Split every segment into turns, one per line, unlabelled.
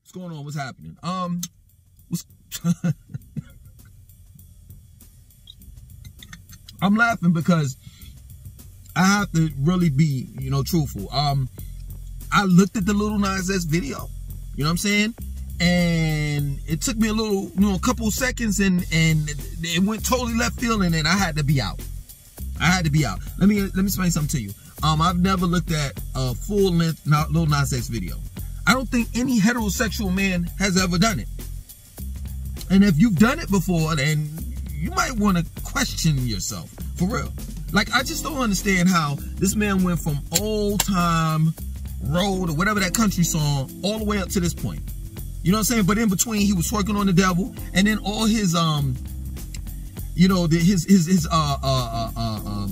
What's going on? What's happening? I'm laughing because I have to really be, truthful. I looked at the Lil Nas video, you know what I'm saying? And it took me a couple of seconds and it went totally left field, and then I had to be out. Let me explain something to you. I've never looked at a full-length Lil Nas video. I don't think any heterosexual man has ever done it. And if you've done it before, then you might want to question yourself, for real. Like, I just don't understand how this man went from Old Time Road or whatever that country song all the way up to this point. You know what I'm saying? But in between, he was twerking on the devil, and then all his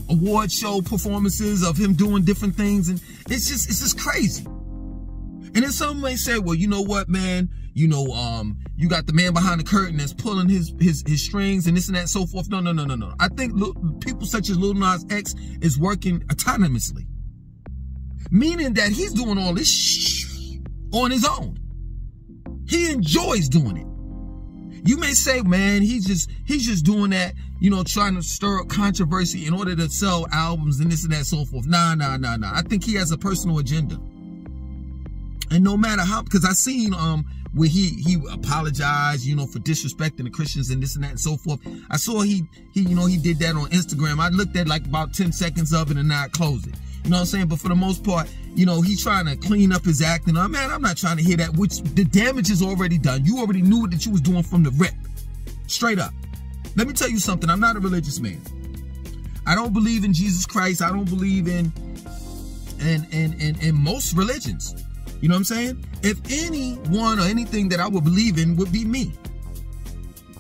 award show performances of him doing different things, and it's just crazy. And then some may say, well, you know what, man? You got the man behind the curtain that's pulling his strings and this and that and so forth. No. I think people such as Lil Nas X is working autonomously. Meaning that he's doing all this on his own. He enjoys doing it. You may say, man, he's just doing that, trying to stir up controversy in order to sell albums and this and that and so forth. Nah. I think he has a personal agenda. And no matter how, because I seen where he apologized, for disrespecting the Christians and this and that and so forth. I saw he did that on Instagram. I looked at like about 10 seconds of it and now I closed it. You know what I'm saying? But for the most part, he's trying to clean up his act. And man, I'm not trying to hear that, which the damage is already done. You already knew what that you was doing from the rip. Straight up. Let me tell you something. I'm not a religious man. I don't believe in Jesus Christ. I don't believe in most religions. You know what I'm saying? If anyone or anything that I would believe in would be me.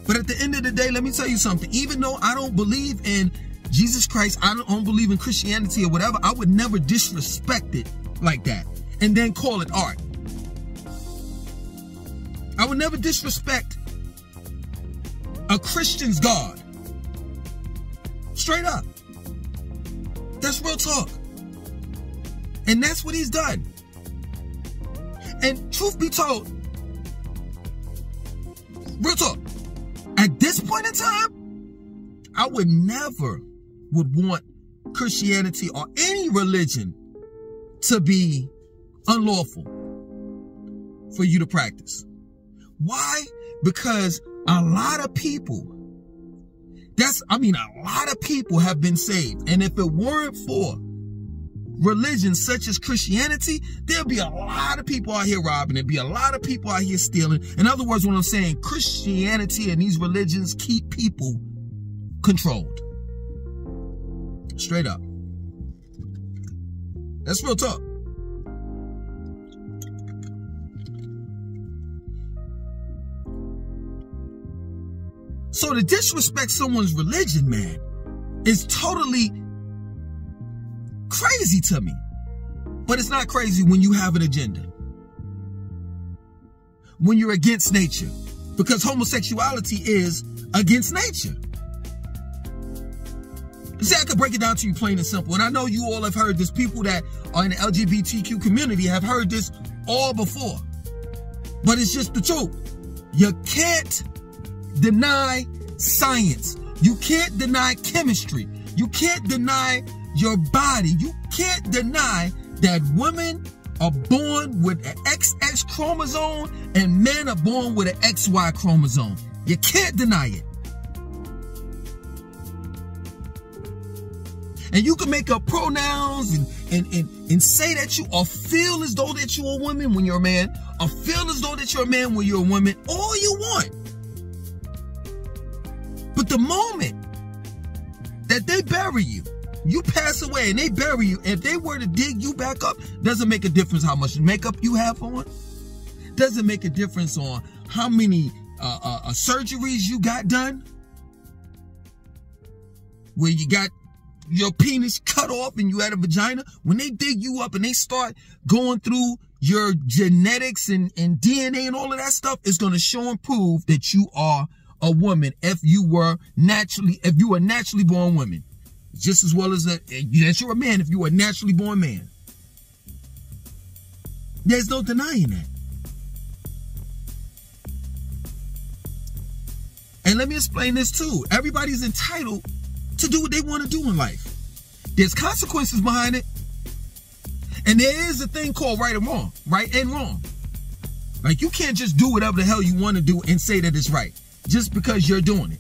But at the end of the day, let me tell you something. Even though I don't believe in Jesus Christ, I don't believe in Christianity or whatever, I would never disrespect it like that and then call it art. I would never disrespect a Christian's God. Straight up. That's real talk. And that's what he's done. And truth be told, real talk, at this point in time, I would never want Christianity or any religion to be unlawful for you to practice. Why? Because a lot of people, a lot of people have been saved. And if it weren't for religions such as Christianity, there'll be a lot of people out here robbing. There'll be a lot of people out here stealing. In other words, what I'm saying, Christianity and these religions keep people controlled. Straight up. That's real talk. So to disrespect someone's religion, man, is totally crazy to me. But it's not crazy when you have an agenda. When you're against nature. Because homosexuality is against nature. See, I could break it down to you plain and simple. And I know you all have heard this. People that are in the LGBTQ community have heard this all before. But it's just the truth. You can't deny science. You can't deny chemistry. You can't deny your body. You can't deny that women are born with an XX chromosome and men are born with an XY chromosome. You can't deny it. And you can make up pronouns and say that you or feel as though that you're a woman when you're a man, or feel as though that you're a man when you're a woman, all you want. But the moment that they bury you, you pass away and they bury you, if they were to dig you back up, doesn't make a difference how much makeup you have on. Doesn't make a difference on how many surgeries you got done. Where you got your penis cut off and you had a vagina. When they dig you up and they start going through your genetics and DNA and all of that stuff, it's going to show and prove that you are a woman if you were a naturally born woman. Just as well as that you're a man if you were a naturally born man. There's no denying that. And let me explain this too. Everybody's entitled to do what they want to do in life. There's consequences behind it. And there is a thing called right and wrong. Right and wrong. Like, you can't just do whatever the hell you want to do and say that it's right just because you're doing it.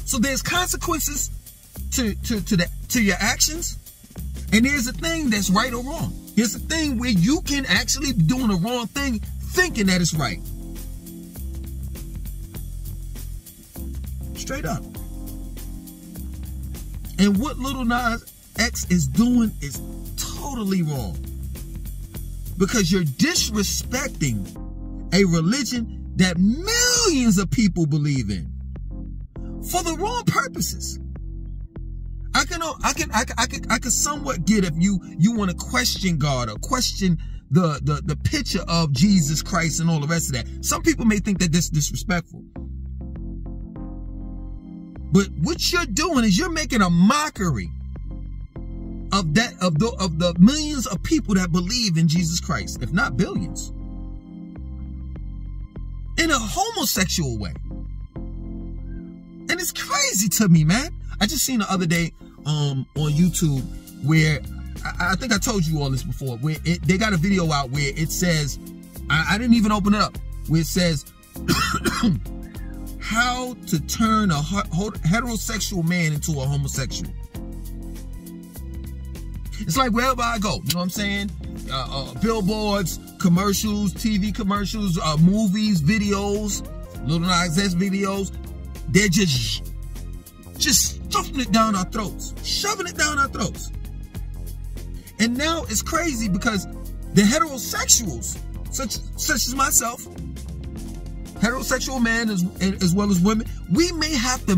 So there's consequences to your actions. And there's a thing that's right or wrong. There's a thing where you can actually be doing the wrong thing thinking that it's right. Straight up. And what Lil Nas X is doing is totally wrong. Because you're disrespecting a religion that millions of people believe in for the wrong purposes. I can somewhat get if you want to question God or question the picture of Jesus Christ and all the rest of that. Some people may think that this is disrespectful. But what you're doing is you're making a mockery of the millions of people that believe in Jesus Christ, if not billions, in a homosexual way. And it's crazy to me, man. I just seen the other day on YouTube where I think I told you all this before, where they got a video out where it says, I didn't even open it up, where it says how to turn a heterosexual man into a homosexual. It's like wherever I go, you know what I'm saying? Billboards, commercials, TV commercials, movies, videos, Lil Nas X videos. They're just stuffing it down our throats, shoving it down our throats. And now it's crazy because the heterosexuals, such as myself, heterosexual men as well as women, we may have to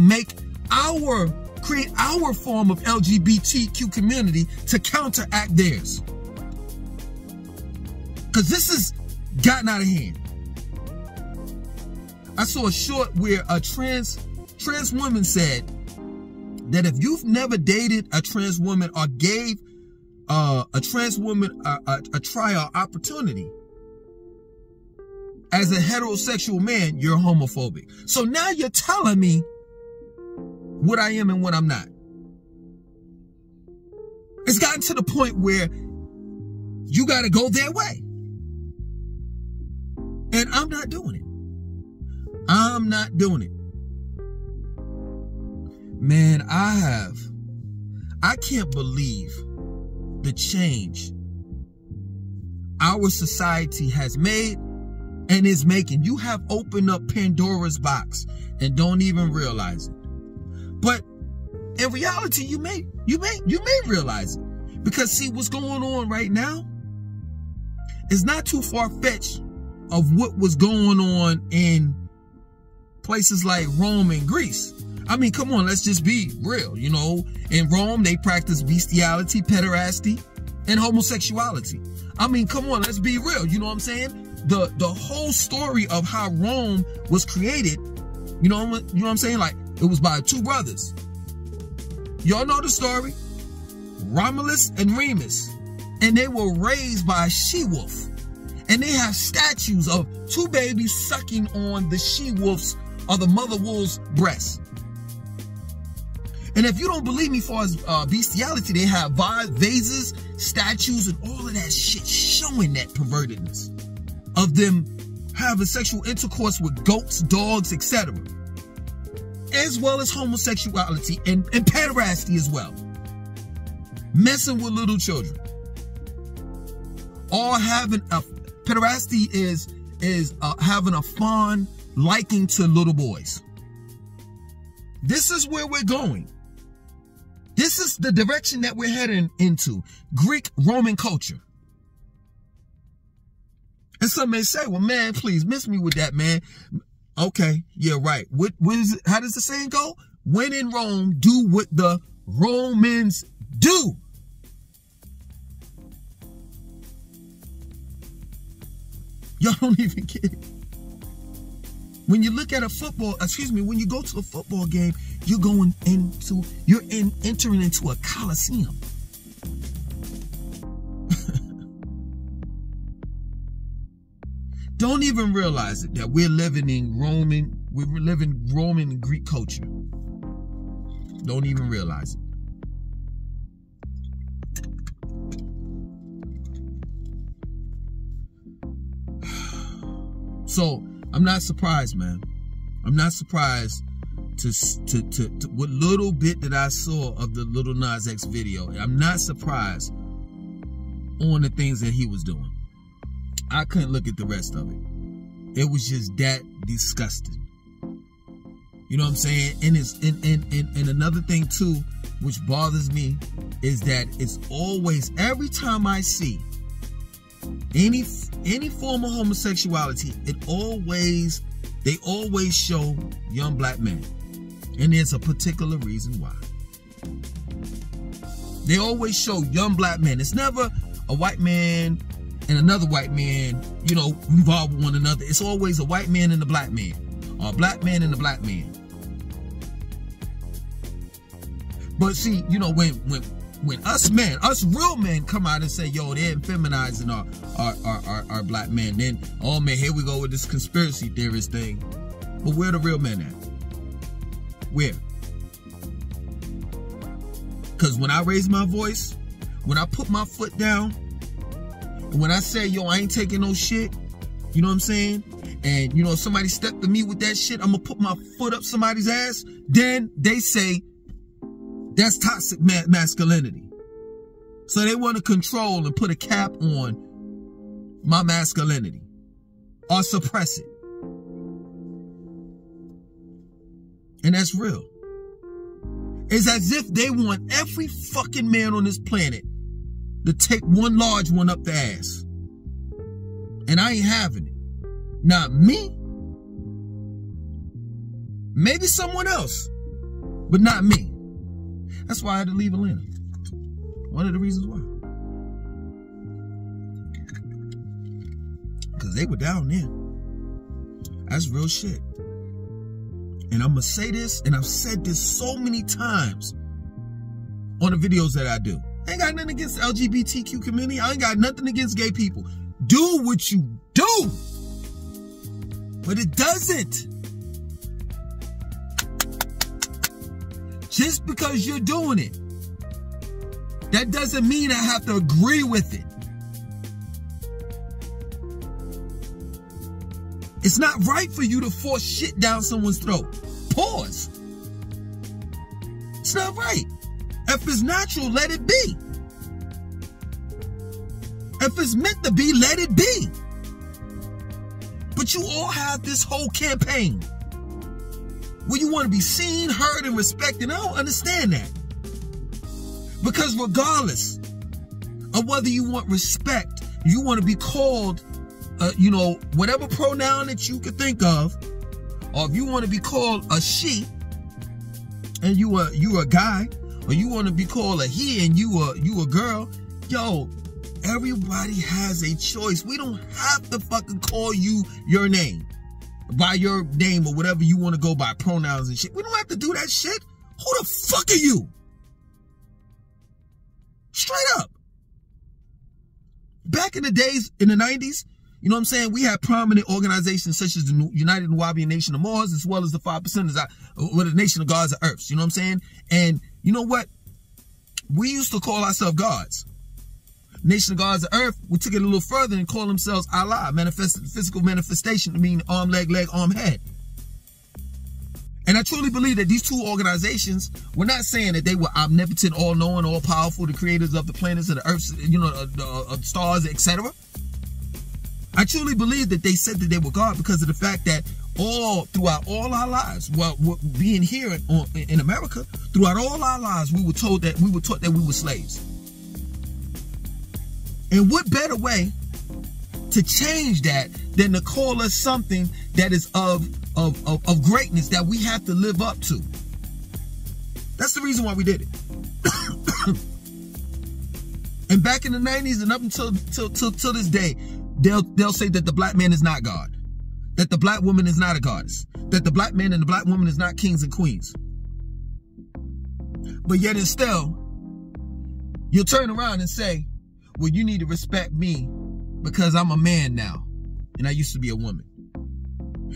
create our form of LGBTQ community to counteract theirs. Because this has gotten out of hand. I saw a short where a trans woman said that if you've never dated a trans woman or gave a trans woman a trial opportunity, as a heterosexual man, you're homophobic. So now you're telling me what I am and what I'm not. It's gotten to the point where you got to go their way. And I'm not doing it. I'm not doing it. Man, I can't believe the change our society has made and is making. You have opened up Pandora's box and don't even realize it. But in reality, you may realize it. Because see, what's going on right now is not too far-fetched of what was going on in places like Rome and Greece. I mean, come on, let's just be real. You know, in Rome, they practiced bestiality, pederasty, and homosexuality. I mean, come on, let's be real. You know what I'm saying? The whole story of how Rome was created, you know what I'm saying? Like, it was by two brothers. Y'all know the story. Romulus and Remus. And they were raised by a she-wolf. And they have statues of two babies sucking on the she-wolf's or the mother wolf's breast. And if you don't believe me for bestiality, they have vases, statues, and all of that shit showing that pervertedness of them having sexual intercourse with goats, dogs, etc. As well as homosexuality and pederasty as well. Messing with little children. All having a pederasty is having a fond liking to little boys. This is where we're going. This is the direction that we're heading into. Greek-Roman culture. And some may say, well, man, please miss me with that, man. Okay, yeah, right. What is it? How does the saying go? When in Rome, do what the Romans do. Y'all don't even get it. When you look at when you go to a football game, you're entering into a coliseum. Don't even realize it, that we're living in Roman We live in Roman and Greek culture. Don't even realize it. So I'm not surprised, man. I'm not surprised to what little bit that I saw of the Lil Nas X video. I'm not surprised on the things that he was doing. I couldn't look at the rest of it. It was just that disgusting. You know what I'm saying? And another thing too, which bothers me, is that it's always, every time I see any form of homosexuality, they always show young black men. And there's a particular reason why. They always show young black men. It's never a white man and another white man, you know, involved with one another. It's always a white man and a black man, or a black man and a black man. But see, you know, when us men, us real men come out and say, yo, they're feminizing our black men, then, oh man, here we go with this conspiracy theorist thing. But where the real men at? Where? Because when I raise my voice, when I put my foot down, and when I say, yo, I ain't taking no shit, you know what I'm saying? And, you know, if somebody stepped to me with that shit, I'm going to put my foot up somebody's ass. Then they say, that's toxic masculinity. So they want to control and put a cap on my masculinity or suppress it. And that's real. It's as if they want every fucking man on this planet to take one large one up the ass. And I ain't having it. Not me. Maybe someone else. But not me. That's why I had to leave Atlanta. One of the reasons why. Because they were down there. That's real shit. And I'm going to say this, and I've said this so many times on the videos that I do. I ain't got nothing against the LGBTQ community. I ain't got nothing against gay people. Do what you do. But it doesn't. Just because you're doing it, that doesn't mean I have to agree with it. It's not right for you to force shit down someone's throat. Pause. It's not right. If it's natural, let it be. If it's meant to be, let it be. But you all have this whole campaign where you want to be seen, heard, and respected. I don't understand that. Because regardless of whether you want respect, you want to be called, you know, whatever pronoun that you could think of, or if you want to be called a she, and you a guy, or you want to be called a he and you a girl, yo, everybody has a choice. We don't have to fucking call you your name. By your name or whatever you want to go by, pronouns and shit. We don't have to do that shit. Who the fuck are you? Straight up. Back in the days, in the 90s, you know what I'm saying, we had prominent organizations such as the United Nubian Nation of Mars, as well as the 5%ers, or the Nation of Gods of Earths. You know what I'm saying? And you know what? We used to call ourselves gods. Nation of Gods of Earth, we took it a little further and called themselves Allah, physical manifestation, to mean arm, leg, arm, head. And I truly believe that these two organizations were not saying that they were omnipotent, all-knowing, all-powerful, the creators of the planets and the earths, you know, the stars, etc. I truly believe that they said that they were God because of the fact that throughout all our lives, well, being here in America, throughout all our lives, we were taught that we were slaves. And what better way to change that than to call us something that is of greatness that we have to live up to? That's the reason why we did it. And back in the 90s and up until this day, they'll say that the black man is not God, that the black woman is not a goddess, that the black man and the black woman is not kings and queens. But yet and still, you'll turn around and say, well, you need to respect me because I'm a man now and I used to be a woman.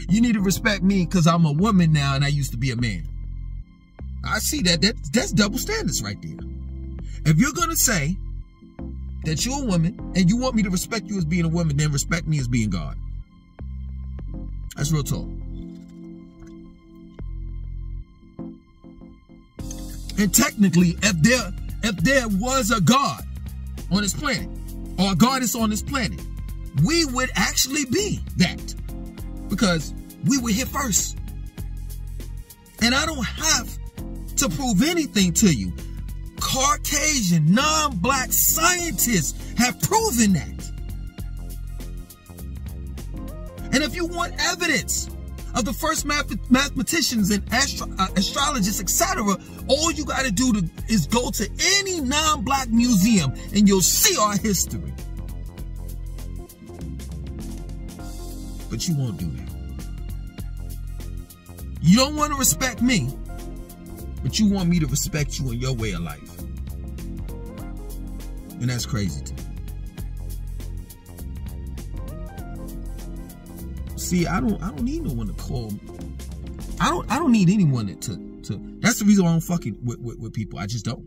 You need to respect me because I'm a woman now and I used to be a man. I see that. That's double standards right there. If you're going to say that you're a woman and you want me to respect you as being a woman, then respect me as being God. That's real talk. And technically, if there was a God on this planet, or a goddess on this planet, we would actually be that. Because we were here first. And I don't have to prove anything to you. Caucasian, non-black scientists have proven that. And if you want evidence of the first mathematicians and astrologists, etc., all you got to do is go to any non-black museum and you'll see our history. But you won't do that. You don't want to respect me, but you want me to respect you in your way of life. And that's crazy to me. See, I don't need no one to call me. I don't need anyone to that's the reason why I'm fucking with people. I just don't.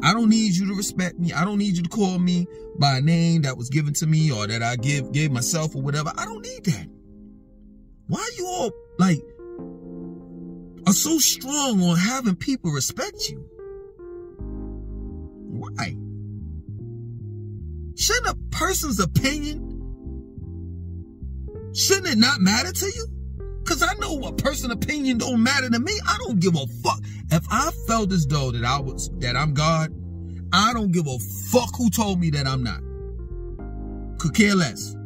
I don't need you to respect me. I don't need you to call me by a name that was given to me or that I gave myself or whatever. I don't need that. Why you all like are so strong on having people respect you? Why? Shouldn't a person's opinion, shouldn't it not matter to you? Because I know a person's opinion don't matter to me. I don't give a fuck. If I felt as though that I'm God, I don't give a fuck who told me that I'm not. Could care less.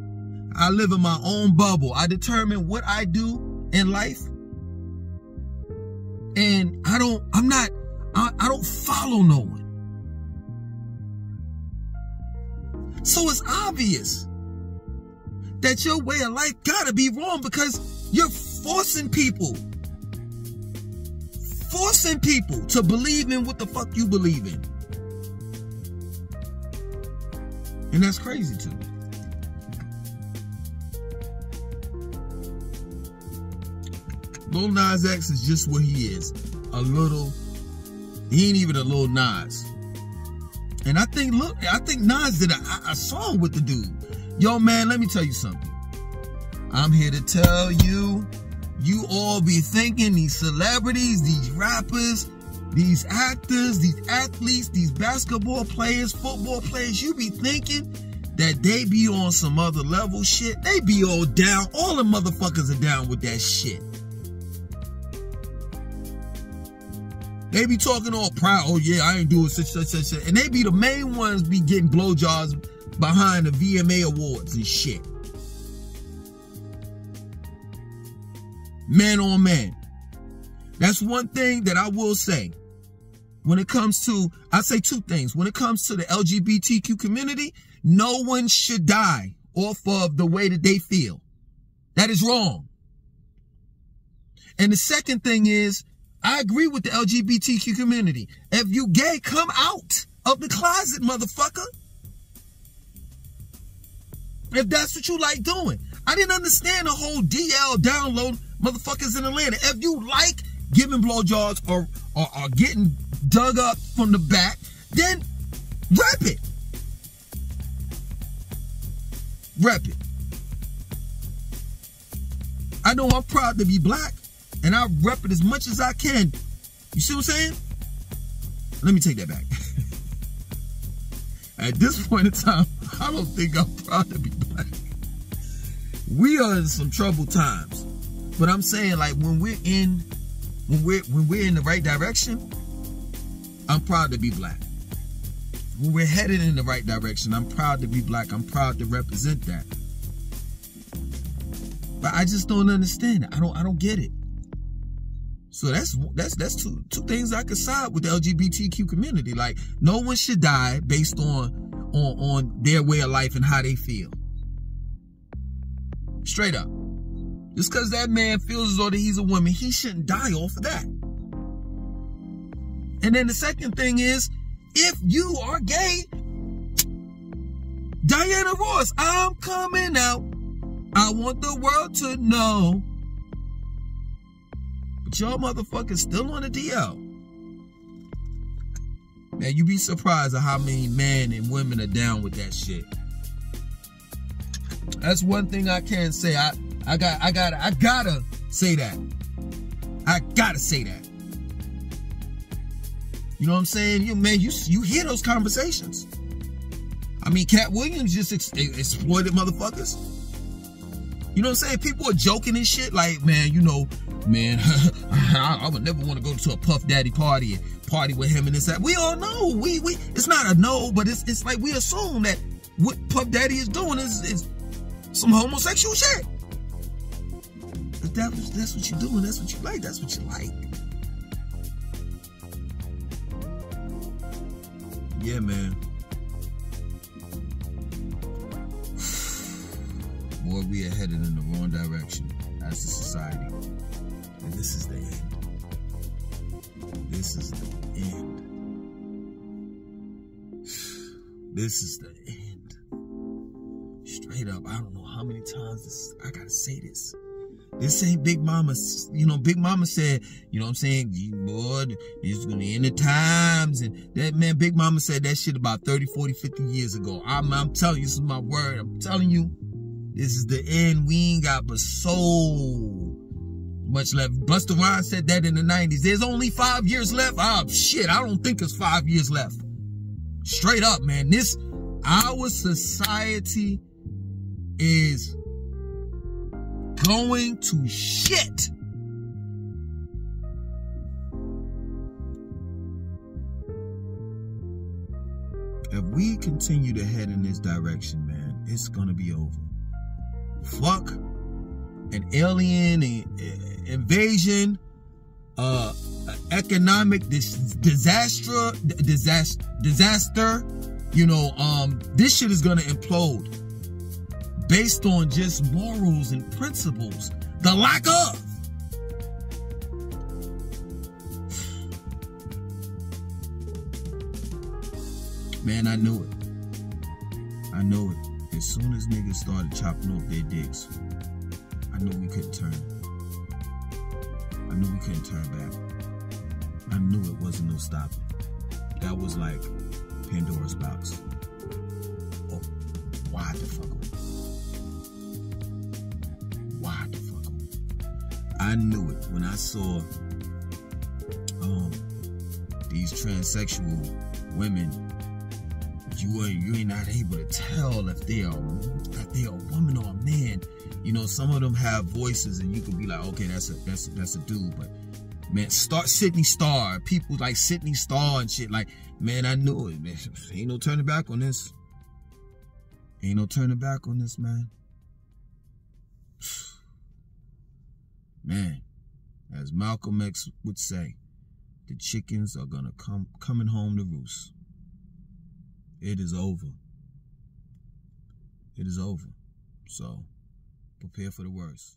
I live in my own bubble. I determine what I do in life. And I don't follow no one. So it's obvious that your way of life gotta be wrong because you're forcing people to believe in what the fuck you believe in. And that's crazy to me. Lil Nas X is just what he is. He ain't even a Lil Nas. And I think Nas did a song with the dude. Yo, man, let me tell you something. I'm here to tell you, you all be thinking these celebrities, these rappers, these actors, these athletes, these basketball players, football players, you be thinking that they be on some other level shit. They be all down. All the motherfuckers are down with that shit. They be talking all proud. Oh yeah, I ain't doing such. And they be the main ones be getting blowjobs behind the VMA awards and shit. Man on man. That's one thing that I will say. When it comes to, I say two things. When it comes to the LGBTQ community, no one should die off of the way that they feel. That is wrong. And the second thing is, I agree with the LGBTQ community. If you gay, come out of the closet, motherfucker. If that's what you like doing. I didn't understand the whole DL download motherfuckers in Atlanta. If you like giving blowjobs or getting dug up from the back, then rep it. Rep it. I know I'm proud to be black, and I rep it as much as I can. You see what I'm saying? Let me take that back. At this point in time, I don't think I'm proud to be black. We are in some troubled times. But I'm saying, like, when we're in the right direction, I'm proud to be black. When we're headed in the right direction, I'm proud to be black. I'm proud to represent that. But I just don't understand it. I don't get it. So that's two things I could side with the LGBTQ community. Like, no one should die based on their way of life and how they feel. Straight up. Just because that man feels as though that he's a woman, he shouldn't die off of that. And then the second thing is, if you are gay, Diana Ross, I'm coming out. I want the world to know. But y'all motherfuckers still on the DL. Man, you be surprised at how many men and women are down with that shit. That's one thing I can say. I gotta say that. I gotta say that. You know what I'm saying? You hear those conversations. I mean, Cat Williams just exploited motherfuckers. You know what I'm saying? People are joking and shit like, man, I would never want to go to a Puff Daddy party and party with him and this that. We all know. It's not a no, but it's like we assume that what Puff Daddy is doing is some homosexual shit. But that's what you're doing. That's what you like. That's what you like. Yeah, man. Boy, we are headed in the wrong direction as a society. And this is the end. This is the end. This is the end. Straight up, I don't know how many times I gotta say this. This ain't Big Mama. Big Mama said, you know what I'm saying, boy, it's gonna end the times. And that, man, Big Mama said that shit about 30, 40, 50 years ago. I'm telling you, this is my word. I'm telling you, this is the end. We ain't got but so much left. Busta Rhymes said that in the 90s. There's only 5 years left. Oh, shit, I don't think it's 5 years left. Straight up, man. Our society is going to shit. If we continue to head in this direction, man, it's gonna be over. Fuck an alien invasion, economic disaster. This shit is gonna implode based on just morals and principles. The lack of. Man, I knew it. I knew it. As soon as niggas started chopping off their dicks, I knew we couldn't turn. I knew we couldn't turn back. I knew it wasn't no stopping. That was like Pandora's box. Oh, why the fuck? Why the fuck? I knew it when I saw these transsexual women. You ain't not able to tell if they are a woman or a man. You know, some of them have voices, and you could be like, okay, that's a dude. But man, Sydney Starr, people like Sydney Starr and shit. Like, man, I knew it. Man, ain't no turning back on this. Ain't no turning back on this, man. Man, as Malcolm X would say, the chickens are gonna coming home to roost. It is over. It is over. So, prepare for the worst.